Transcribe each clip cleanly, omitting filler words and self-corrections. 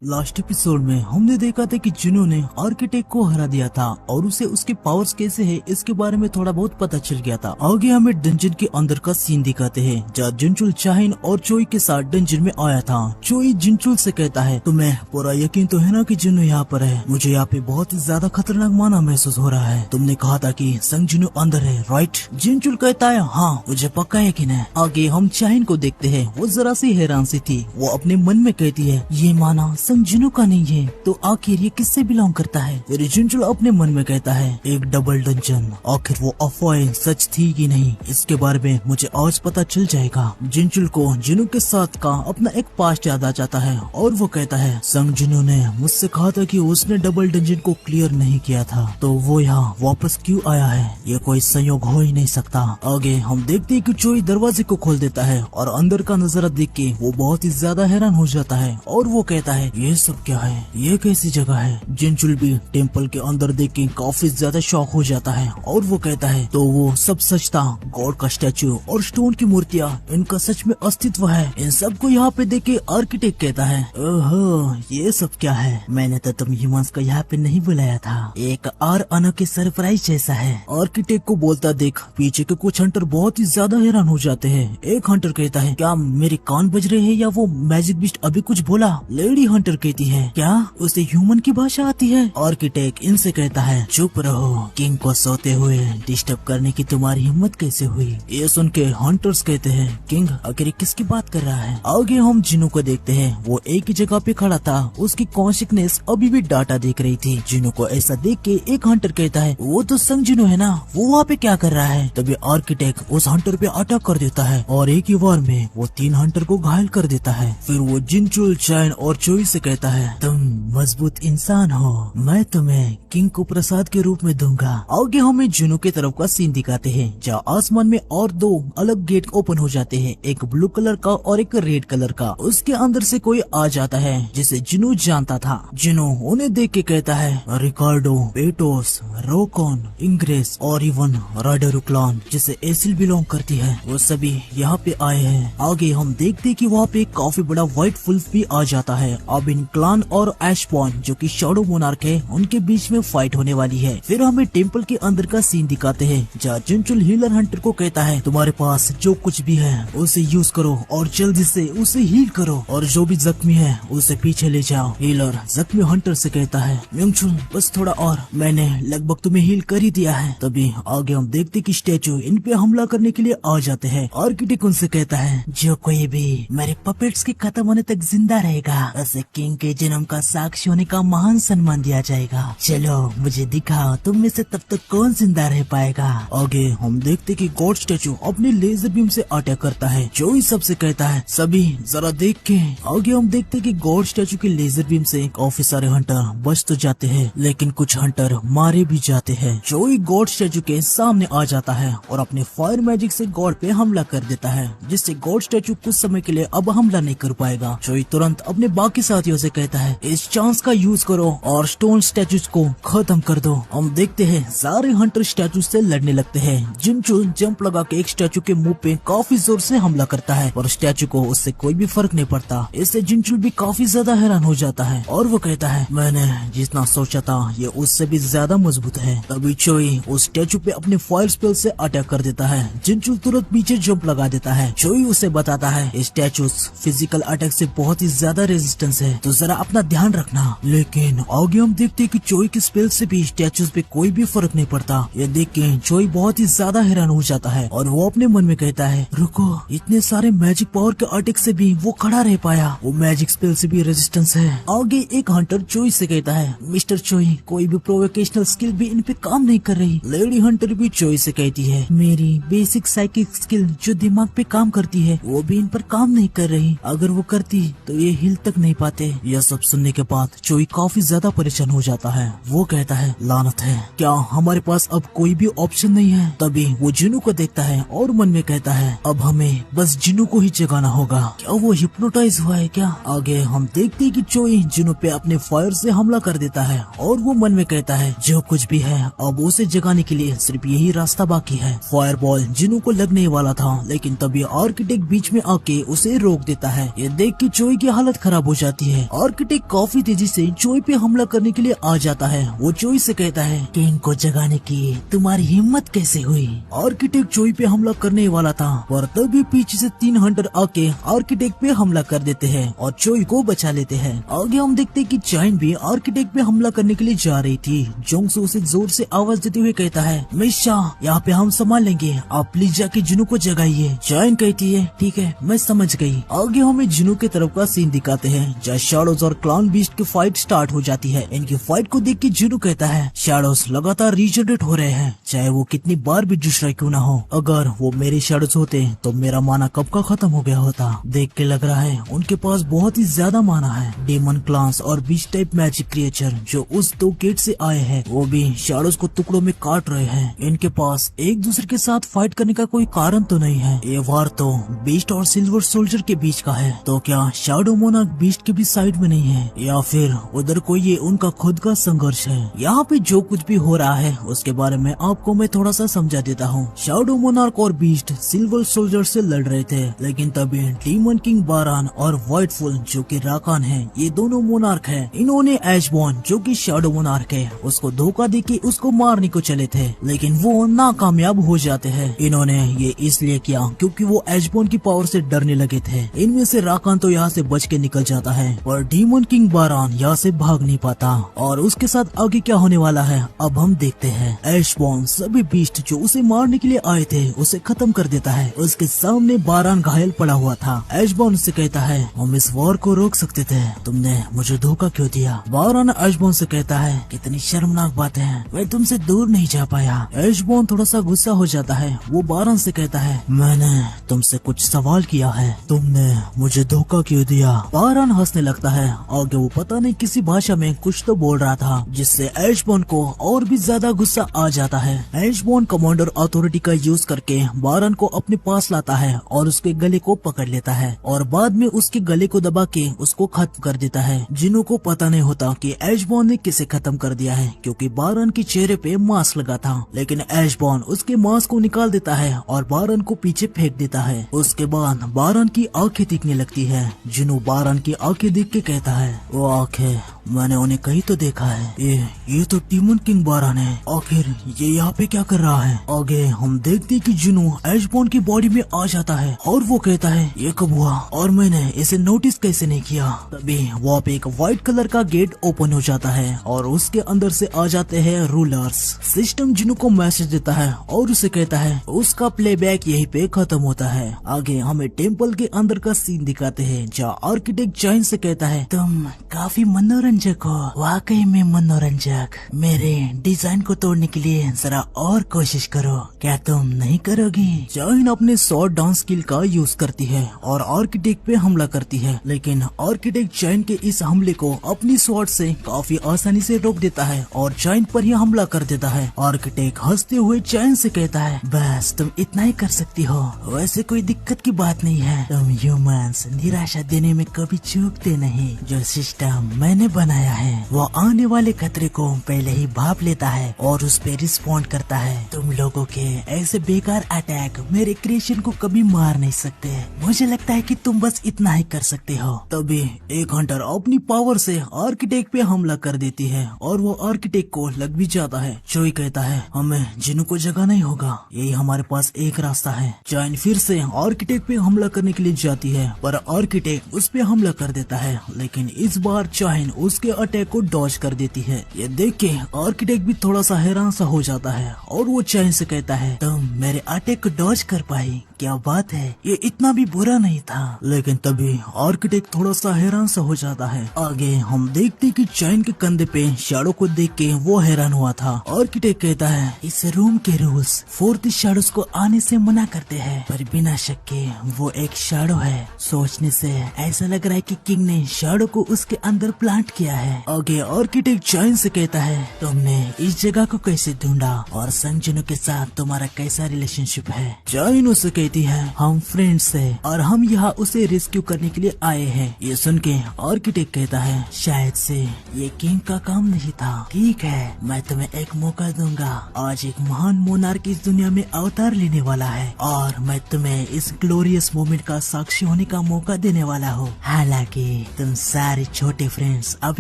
Last episode में हमने देखा था कि जिन्हों ने आर्किटेक्ट को हरा दिया था और उसे उसके पावर्स कैसे है इसके बारे में थोड़ा बहुत पता चल गया था। आगे हमें डंजन के अंदर का सीन दिखाते हैं जहाँ जिनचुल चाहिन और चोई के साथ डंजन में आया था। चोई जिनचुल से कहता है तुम्हें पूरा यकीन तो है ना कि जिन्हों यहाँ पर है? मुझे यहाँ पे बहुत ही ज्यादा खतरनाक माना महसूस हो रहा है। तुमने कहा था कि संग जिन्हों अंदर है, राइट? जिनचुल कहता है हाँ मुझे पक्का यकीन है। आगे हम चाहिन को देखते हैं, वो जरा सी हैरान सी थी। वो अपने मन में कहती है ये माना संग जिन्हों का नहीं है तो आखिर ये किससे बिलोंग करता है? फिर जिनचुल अपने मन में कहता है एक डबल डंजन, आखिर वो अफवाह सच थी कि नहीं इसके बारे में मुझे आज पता चल जाएगा। जिनचुल को जिन्हों के साथ का अपना एक पास्ट याद आ जाता है और वो कहता है संग जिन्हों ने मुझसे कहा था कि उसने डबल डंजन को क्लियर नहीं किया था तो वो यहाँ वापस क्यों आया है? ये कोई संयोग हो ही नहीं सकता। आगे हम देखते हैं कि चोई दरवाजे को खोल देता है और अंदर का नजारा देख के वो बहुत ही ज्यादा हैरान हो जाता है और वो कहता है ये सब क्या है, ये कैसी जगह है? जिनचुल भी टेम्पल के अंदर देख के काफी ज्यादा शॉक हो जाता है और वो कहता है तो वो सब सच था, गॉड का स्टैचू और स्टोन की मूर्तियाँ इनका सच में अस्तित्व है। इन सब को यहाँ पे देख के आर्किटेक्ट कहता है ओहो ये सब क्या है? मैंने तो तुम ह्यूमंस को यहाँ पे नहीं बुलाया था, एक और अनोखी सरप्राइज जैसा है। आर्किटेक्ट को बोलता देख पीछे के कुछ हंटर बहुत ही ज्यादा हैरान हो जाते हैं। एक हंटर कहता है क्या मेरे कान बज रहे हैं या वो मैजिक बिस्ट अभी कुछ बोला? लेडी हंटर कहती है क्या उसे ह्यूमन की भाषा आती है? आर्किटेक्ट इनसे कहता है चुप रहो, किंग को सोते हुए डिस्टर्ब करने की तुम्हारी हिम्मत कैसे हुई? ये सुन के हंटर्स कहते हैं किंग आखिर किसकी बात कर रहा है? आगे हम जिनों को देखते हैं, वो एक ही जगह पे खड़ा था, उसकी कॉन्शियसनेस अभी भी डाटा देख रही थी। जिनों को ऐसा देख के एक हंटर कहता है वो तो संग जिनों है ना, वो वहाँ पे क्या कर रहा है? तभी आर्किटेक्ट उस हंटर पे अटैक कर देता है और एक ही वार में वो 3 हंटर को घायल कर देता है। फिर वो जिनचुल चाइन और चोई से कहता है तुम मजबूत इंसान हो, मैं तुम्हें किंग को प्रसाद के रूप में दूंगा। आगे हमें जिनों की तरफ का सीन दिखाते हैं जहाँ आसमान में और 2 अलग गेट ओपन हो जाते हैं, एक ब्लू कलर का और एक रेड कलर का। उसके अंदर से कोई आ जाता है जिसे जिनों जानता था। जिनों उन्हें देख के कहता है रिकार्डो, बेटोस, रोकॉन, इंग्रेस और इवन राडरुक्लान जिसे एसिल बिलोंग करती है, वो सभी यहाँ पे आए हैं। आगे हम देखते कि वहाँ पे काफी बड़ा व्हाइट वुल्फ भी आ जाता है। अब इन क्लान और एशपॉन जो कि शैडो मोनार्क है उनके बीच में फाइट होने वाली है। फिर हमें टेम्पल के अंदर का सीन दिखाते हैं जहाँ जिनचुल हीलर हंटर को कहता है तुम्हारे पास जो कुछ भी है उसे यूज करो और जल्दी से उसे हील करो और जो भी जख्मी है उसे पीछे ले जाओ। हीलर जख्मी हंटर से कहता है मिंगचुल बस थोड़ा और, मैंने लगभग तुम्हें हील कर ही दिया है। तभी आगे हम देखते कि स्टैचू इन पे हमला करने के लिए आ जाते हैं। आर्किटेक्ट उनसे कहता है जो कोई भी मेरे पपेट्स के खत्म होने तक जिंदा रहेगा उसे किंग के जन्म का साक्षी होने का महान सम्मान दिया जाएगा। चलो मुझे दिखाओ तुम में से तब तक कौन जिंदा रह पाएगा। आगे हम देखते कि गॉड स्टैचू अपने लेजर बीम से अटैक करता है। जो ही सबसे कहता है सभी जरा देख के। आगे हम देखते कि गॉड स्टैचू के लेजर बीम से काफी सारे हंटर बच तो जाते हैं लेकिन कुछ हंटर मारे भी जाते हैं। जो ही गॉड स्टैचू के सामने आ जाता है और अपने फायर मैजिक से गॉड पे हमला कर देता है जिससे गॉड स्टैचू कुछ समय के लिए अब हमला नहीं कर पाएगा। जोई तुरंत अपने बाकी साथियों से कहता है इस चांस का यूज करो और स्टोन स्टैचूज को खत्म कर दो। हम देखते हैं सारे हंटर स्टैचू से लड़ने लगते हैं। जिनचुल जंप लगा के एक स्टैचू के मुंह पे काफी जोर से हमला करता है और स्टैचू को उससे कोई भी फर्क नहीं पड़ता। इससे जिनचुल भी काफी ज्यादा हैरान हो जाता है और वो कहता है मैंने जितना सोचा था ये उससे भी ज्यादा मजबूत है। तभी चोई उस स्टैचू पे अपने फायर स्पेल से अटैक कर देता है। जिनचुल तुरंत पीछे जंप लगा देता है। चोई उसे बताता है स्टैचूज फिजिकल अटैक से बहुत ही ज्यादा रेजिस्टेंस है तो जरा अपना ध्यान रखना। लेकिन आगे हम देखते कि चोई के स्पेल से भी स्टैचूज पे कोई भी फर्क नहीं पड़ता। ये देख के चोई बहुत ही ज्यादा हैरान हो जाता है और वो अपने मन में कहता है रुको, इतने सारे मैजिक पावर के अटैक से भी वो खड़ा रह पाया, वो मैजिक स्पेल से भी रेजिस्टेंस है। आगे एक हंटर चोई से कहता है मिस्टर चोई कोई भी प्रोवोकेशनल स्किल भी इन पे काम नहीं कर रही। लेडी हंटर भी चोई से कहती है मेरी बेसिक साइकिक स्किल जो दिमाग पे काम करती है वो भी इन पर काम नहीं कर रही, अगर वो करती तो ये हिल तक नहीं पाते। यह सब सुनने के बाद चोई काफी ज्यादा परेशान हो जाता है। वो कहता है लानत है, क्या हमारे पास अब कोई भी ऑप्शन नहीं है? तभी वो जिनू को देखता है और मन में कहता है अब हमें बस जिनू को ही जगाना होगा। क्या वो हिप्नोटाइज हुआ है क्या? आगे हम देखते हैं कि चोई जिनू पे अपने फायर से हमला कर देता है और वो मन में कहता है जो कुछ भी है अब उसे जगाने के लिए सिर्फ यही रास्ता बाकी है। फायर बॉल जिनू को लगने वाला था लेकिन तभी आर्किटेक्ट बीच में आके उसे रोक देता है। ये देख के चोई की हालत खराब हो जाती है। आर्किटेक्ट काफी तेजी से चोई पे हमला करने के लिए आ जाता है। वो चोई से कहता है कि इनको जगाने की तुम्हारी हिम्मत कैसे हुई। आर्किटेक्ट चोई पे हमला करने वाला था, पर तभी पीछे से 3 हंटर आके आर्किटेक्ट पे हमला कर देते हैं और चोई को बचा लेते हैं। आगे हम देखते हैं कि चाइन भी आर्किटेक्ट पे हमला करने के लिए जा रही थी। जोंगसू उसे जोर से आवाज देते हुए कहता है, मिशा यहाँ पे हम संभाल लेंगे, आप प्लीज जाके जुनू को जगाइए। चाइन कहती है ठीक है मैं समझ गई। आगे हमें जुनू के तरफ का सीन दिखाते हैं जहाँ शैडोज और क्लाउन बीस्ट की फाइट स्टार्ट हो जाती है। इनकी फाइट को देख के जुनू कहता है शैडोज लगातार रीजनरेट हो रहे हैं, चाहे वो कितनी बार भी दूसरा क्यों ना हो। अगर वो मेरे शैडोज होते तो मेरा माना कब का खत्म हो गया होता। देख के लग रहा है उनके पास बहुत ही ज्यादा माना है। डेमन क्लास और बीस्ट टाइप मैजिक क्रिएचर जो उस 2 गेट से आए हैं वो भी शैडोज को टुकड़ों में काट रहे हैं। इनके पास एक दूसरे के साथ फाइट करने का कोई कारण तो नहीं है। ये वार तो बीस्ट और सिल्वर सोल्जर के बीच का है, तो क्या शैडो मोनार्क बीस्ट के भी साइड में नहीं है या फिर उधर कोई ये उनका खुद का संघर्ष है। यहाँ पे जो कुछ भी हो रहा है उसके बारे में आपको मैं थोड़ा सा समझा देता हूँ। शैडो मोनार्क और बीस्ट सिल्वर सोल्जर से लड़ रहे थे, लेकिन तभी डीमन किंग बारान और व्हाइटफुल जो कि राकान है, ये दोनों मोनार्क है। इन्होंने एशबॉर्न जो कि शैडो मोनार्क है उसको धोखा देके उसको मारने को चले थे, लेकिन वो नाकामयाब हो जाते हैं। इन्होंने ये इसलिए किया क्योंकि वो एशबॉर्न की पावर से डरने लगे थे। इनमें से राकान तो यहाँ से बच के निकल जाता है, पर डीमन किंग बारान यहाँ से भाग नहीं पाता। और उसके साथ आगे क्या होने वाला है अब हम देखते हैं। एशबॉर्न सभी बीस्ट जो उसे मारने के लिए आए थे उसे खत्म कर देता है। उसके सामने बारान घायल पड़ा हुआ था। एशबॉर्न से कहता है हम इस वॉर को रोक सकते थे, तुमने मुझे धोखा क्यों दिया। बारान एशबॉर्न से कहता है कितनी शर्मनाक बात है, मैं तुमसे दूर नहीं जा पाया। एशबॉर्न थोड़ा सा गुस्सा हो जाता है। वो बारान से कहता है मैंने तुमसे कुछ सवाल किया है, तुमने मुझे धोखा क्यों दिया। बारान हंसने लगता है। आगे वो पता नहीं किसी भाषा में कुछ तो बोल रहा था जिससे एशबॉर्न को और भी ज्यादा गुस्सा आ जाता है। एशबॉर्न कमांडर अथॉरिटी का यूज करके बारान को अपने पास लाता है और उसके गले को पकड़ लेता है और बाद में उसके गले को दबा के उसको खत्म कर देता है। जिन्हों को पता नहीं होता कि एशबॉर्न ने किसे खत्म कर दिया है, क्योंकि बारान के चेहरे पे मास्क लगा था, लेकिन एशबॉर्न उसके मास्क को निकाल देता है और बारान को पीछे फेंक देता है। उसके बाद बारान की आंखें दिखने लगती है। जिन्हों बारान की आंखें देख के कहता है वो आंखें मैंने उन्हें कहीं तो देखा है, ये तो डीमन किंग बारान है, आखिर ये यहाँ पे क्या कर रहा है। आगे हम देखते कि जुनू एशबॉर्न की बॉडी में आ जाता है और वो कहता है ये कब हुआ और मैंने इसे नोटिस कैसे नहीं किया। तभी वहाँ पे एक व्हाइट कलर का गेट ओपन हो जाता है और उसके अंदर से आ जाते हैं रूलर्स। सिस्टम जुनू को मैसेज देता है और उसे कहता है उसका प्लेबैक यहीं पे खत्म होता है। आगे हमें टेम्पल के अंदर का सीन दिखाते हैं जहाँ आर्किटेक्ट चाइन से कहता है तुम काफी मनोरंजक हो, वाकई में मनोरंजक। मेरे डिजाइन को तोड़ने के लिए जरा और कोशिश करो, क्या तुम नहीं करोगी। चाइन अपने शॉर्ट डांस स्किल का यूज करती है और आर्किटेक्ट पे हमला करती है, लेकिन आर्किटेक्ट चाइन के इस हमले को अपनी स्वॉर्ड से काफी आसानी से रोक देता है और चाइन पर ही हमला कर देता है। आर्किटेक्ट हंसते हुए चाइन से कहता है बस तुम इतना ही कर सकती हो, वैसे कोई दिक्कत की बात नहीं है। तुम ह्यूमंस निराशा देने में कभी चूकते नहीं। जो सिस्टम मैंने बनाया है वो आने वाले खतरे को पहले ही भाप लेता है और उस पे रिस्पॉन्ड करता है। तुम लोगों के ऐसे बेकार अटैक मेरे क्रिएशन को कभी मार नहीं सकते। मुझे लगता है कि तुम बस इतना ही कर सकते हो। तभी एक हंटर अपनी पावर से आर्किटेक्ट पे हमला कर देती है और वो आर्किटेक्ट को लग भी जाता है। चोई कहता है हमें जिन्हों को जगाना ही होगा, यही हमारे पास एक रास्ता है। चाइन फिर से आर्किटेक्ट पे हमला करने के लिए जाती है, पर आर्किटेक्ट उस पे हमला कर देता है, लेकिन इस बार चाइन उसके अटैक को डॉज कर देती है। ये देख के आर्किटेक्ट भी थोड़ा सा हैरान सा हो जाता है और वो चाइन से कहता है तुम मेरे अटैक को डॉज कर पाई, क्या बात है, ये इतना भी बुरा नहीं था। लेकिन तभी आर्किटेक्ट थोड़ा सा हैरान सा हो जाता है। आगे हम देखते कि चाइन के कंधे पे शैडो को देख के वो हैरान हुआ था। आर्किटेक्ट कहता है इस रूम के रूल्स फोर्थ शैडोज को आने से मना करते हैं, पर बिना शक के वो एक शैडो है। सोचने से ऐसा लग रहा है कि किंग ने शैडो को उसके अंदर प्लांट किया है। आगे आर्किटेक्ट चाइन से कहता है तुमने इस जगह को कैसे ढूंढा और संजनों के साथ तुम्हारा कैसा रिलेशनशिप है। चाइन उसे कहती कहती है हम फ्रेंड्स हैं और हम यहाँ उसे रेस्क्यू करने के लिए आए हैं। ये सुन के आर्किटेक्ट कहता है शायद से ये किंग का काम नहीं था। ठीक है, मैं तुम्हें एक मौका दूंगा। आज एक महान मोनार्क इस दुनिया में अवतार लेने वाला है और मैं तुम्हें इस ग्लोरियस मोमेंट का साक्षी होने का मौका देने वाला हूँ। हालांकि तुम सारे छोटे फ्रेंड्स अब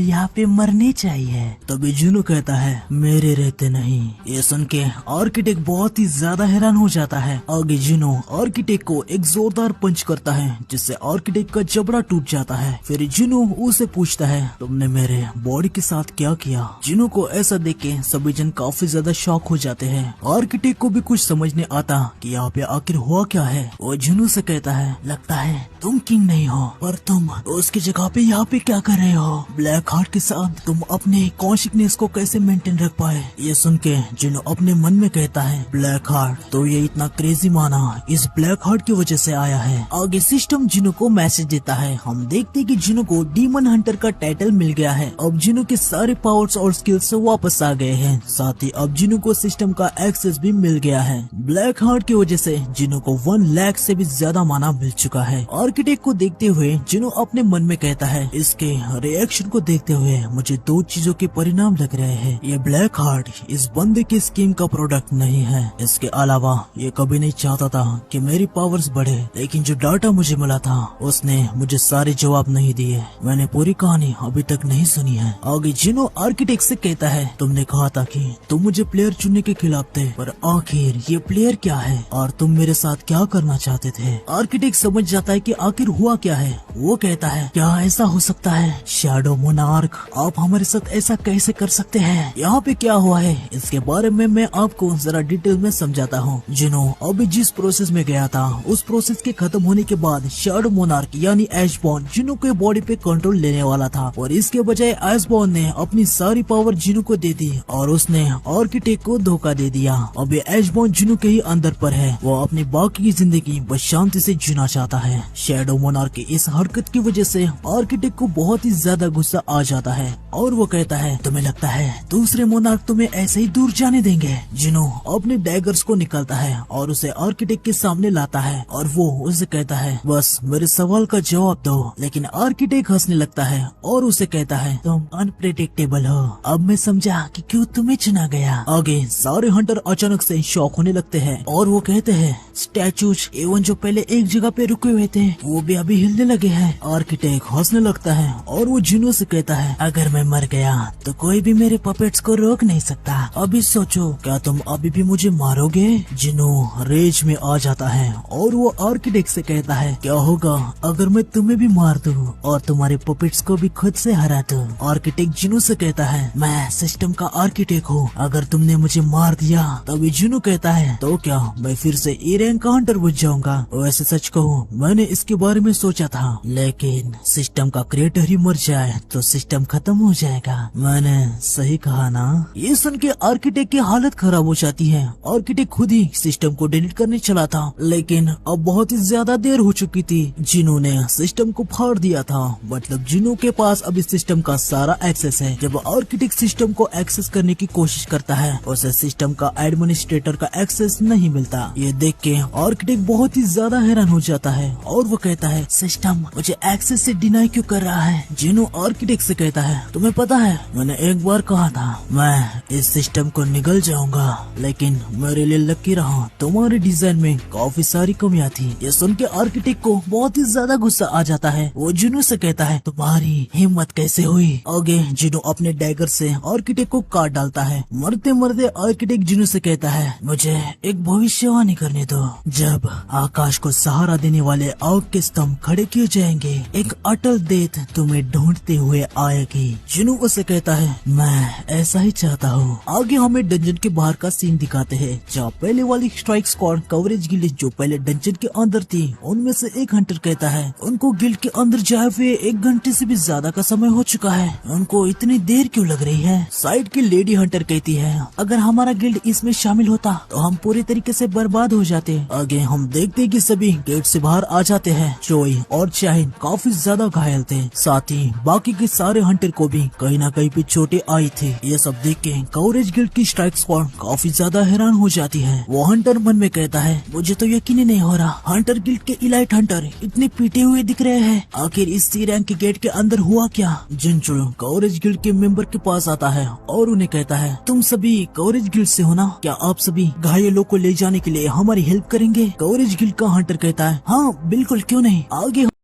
यहाँ पे मरने चाहिए। तभी जुनू कहता है मेरे रहते नहीं। ये सुन के आर्किटेक्ट बहुत ही ज्यादा हैरान हो जाता है। आगे जुनू आर्किटेक्ट को एक जोरदार पंच करता है जिससे आर्किटेक्ट का जबड़ा टूट जाता है। फिर जुनू उसे पूछता है तुमने मेरे बॉडी के साथ क्या किया। जुनू को ऐसा देख के सभी जन काफी ज्यादा शॉक हो जाते हैं। आर्किटेक्ट को भी कुछ समझ नहीं आता कि यहाँ पे आखिर हुआ क्या है। वो जुनू से कहता है लगता है तुम किंग नहीं हो पर तुम उसकी जगह पे यहाँ पे क्या कर रहे हो। ब्लैक हार्ट के साथ तुम अपने कॉन्शियसनेस को कैसे मेंटेन रख पाए। ये सुन के जुनू अपने मन में कहता है ब्लैक हार्ट तो ये इतना क्रेजी माना इस ब्लैक हार्ट की वजह से आया है। आगे सिस्टम जुनू को मैसेज देता है। हम देखते कि जुनू को डीमन हंटर का टाइटल मिल गया है। अब जुनू के सारे पावर्स और स्किल्स वापस आ गए हैं। साथ ही अब जुनू को सिस्टम का एक्सेस भी मिल गया है। ब्लैक हार्ट की वजह से जुनू को 1 लाख से भी ज्यादा माना मिल चुका है। आर्किटेक्ट को देखते हुए जुनू अपने मन में कहता है इसके रिएक्शन को देखते हुए मुझे 2 चीजों के परिणाम लग रहे हैं। ये ब्लैक हार्ट इस बंदे की स्कीम का प्रोडक्ट नहीं है। इसके अलावा ये कभी नहीं चाहता था कि मेरी पावर्स बढ़े, लेकिन जो डाटा मुझे मिला था उसने मुझे सारे जवाब नहीं दिए। मैंने पूरी कहानी अभी तक नहीं सुनी है। आगे जुनू आर्किटेक्ट से कहता है तुमने कहा था कि तुम मुझे प्लेयर चुनने के खिलाफ थे, पर आखिर ये प्लेयर क्या है और तुम मेरे साथ क्या करना चाहते थे। आर्किटेक्ट समझ जाता है कि आखिर हुआ क्या है। वो कहता है क्या ऐसा हो सकता है शैडो मोनार्क, आप हमारे साथ ऐसा कैसे कर सकते हैं। यहाँ पे क्या हुआ है इसके बारे में मैं आपको जरा डिटेल में समझाता हूँ। जुनू अभी जिस प्रोसेस में गया था उस प्रोसेस के खत्म होने के बाद शैडो मोनार्क यानी एशबॉर्न जुनू के बॉडी पे कंट्रोल लेने वाला था और इसके बजाय एशबॉर्न ने अपनी सारी पावर जुनू को दे दी और उसने आर्किटेक्ट को धोखा दे दिया। अब ये एशबॉर्न जुनू के ही अंदर पर है। वो अपनी बाकी की जिंदगी बस शांति से जीना चाहता है। शैडो मोनार्क की इस हरकत की वजह से आर्किटेक्ट को बहुत ही ज्यादा गुस्सा आ जाता है और वो कहता है तुम्हें लगता है दूसरे मोनार्क तुम्हें ऐसे ही दूर जाने देंगे। जुनू अपने डैगर्स को निकालता है और उसे आर्किटेक्ट के सामने लाता है और वो उसे कहता है बस मेरे सवाल का जवाब दो। लेकिन आर्किटेक्ट हंसने लगता है और उसे कहता है तुम अनप्रेडिक्टेबल हो। अब मैं समझा कि क्यों तुम्हें चुना गया। आगे सारे हंटर अचानक से शॉक होने लगते हैं और वो कहते हैं स्टैचूज एवन जो पहले एक जगह पे रुके हुए थे वो भी अभी हिलने लगे हैं। आर्किटेक्ट हंसने लगता है और वो जुनू से कहता है अगर मैं मर गया तो कोई भी मेरे पपेट्स को रोक नहीं सकता। अभी सोचो क्या तुम अभी भी मुझे मारोगे। जुनू रेज में आ जाता है और वो आर्किटेक्ट से कहता है क्या होगा अगर मैं तुम्हें भी मार दूं और तुम्हारे पपेट्स को भी खुद से हरा दूं। आर्किटेक्ट जुनू से कहता है मैं सिस्टम का आर्किटेक्ट हूँ, अगर तुमने मुझे मार दिया। तभी जुनू कहता है तो क्या मैं फिर से ए रैंक का हंटर बन जाऊंगा। वैसे सच कहूँ मैंने इसके बारे में सोचा था, लेकिन सिस्टम का क्रिएटर ही मर जाए तो सिस्टम खत्म हो जाएगा। मैंने सही कहा ना। ये सुन के आर्किटेक्ट की हालत खराब हो जाती है। आर्किटेक्ट खुद ही सिस्टम को डिलीट करने चला था, लेकिन अब बहुत ही ज्यादा देर हो चुकी थी। जिनू ने सिस्टम को फाड़ दिया था, मतलब जिनू के पास अभी सिस्टम का सारा एक्सेस है। जब आर्किटेक्ट सिस्टम को एक्सेस करने की कोशिश करता है उसे सिस्टम का एडमिनिस्ट्रेटर का एक्सेस नहीं मिलता। ये देख के आर्किटेक्ट बहुत ही ज्यादा हैरान हो जाता है और वो कहता है सिस्टम मुझे एक्सेस से डिनाई क्यों कर रहा है। जिनू आर्किटेक्ट से कहता है तुम्हें पता है मैंने एक बार कहा था मैं इस सिस्टम को निगल जाऊंगा, लेकिन मेरे लिए लकी रहा तुम्हारे डिजाइन में काफी सारी कमियां थी। ये सुन के आर्किटेक्ट को बहुत ही ज्यादा गुस्सा आ जाता है। वो जुनू से कहता है तुम्हारी हिम्मत कैसे हुई। आगे जुनू अपने डैगर से आर्किटेक्ट को काट डालता है। मरते मरते आर्किटेक्ट जुनू से कहता है मुझे एक भविष्यवाणी करने दो। जब आकाश को सहारा देने वाले आग के स्तंभ खड़े किए जाएंगे एक अटल डेथ तुम्हें ढूंढते हुए आएगी। जुनू उसे कहता है मैं ऐसा ही चाहता हूँ। आगे हमें डंजन के बाहर का सीन दिखाते हैं जहाँ पहले वाली स्ट्राइक स्क्वाड कवरेज गिल्ड जो पहले डंजन के अंदर थी उनमें से एक हंटर कहता है उनको गिल्ड के अंदर जाए हुए 1 घंटे से भी ज्यादा का समय हो चुका है, उनको इतनी देर क्यों लग रही है। साइड की लेडी हंटर कहती है अगर हमारा गिल्ड इसमें शामिल होता तो हम पूरी तरीके से बर्बाद हो जाते। आगे हम देखते कि सभी गेट से बाहर आ जाते देखते हैं चोई और चाहिन काफी ज्यादा घायल थे, साथ ही बाकी के सारे हंटर को भी कहीं ना कहीं पे चोटें आई थी। ये सब देख के कवरेज गिल्ड की स्ट्राइक स्क्वाड काफी ज्यादा हैरान हो जाती है। वो हंटर मन में कहता है, मुझे तो यकीन ही नहीं हो रहा, हंटर गिल्ड के इलाइट हंटर इतने पीटे हुए दिख रहे हैं, आखिर इस सी रैंक के गेट के अंदर हुआ क्या। जिनचुल कवरेज गिल्ड के मेंबर के पास आता है और उन्हें कहता है, तुम सभी कवरेज गिल्ड से हो ना, क्या आप सभी घायलों को ले जाने के लिए हमारी हेल्प करेंगे। कवरेज गिल्ड का हंटर कहता है, हाँ बिल्कुल, क्यों नहीं, आगे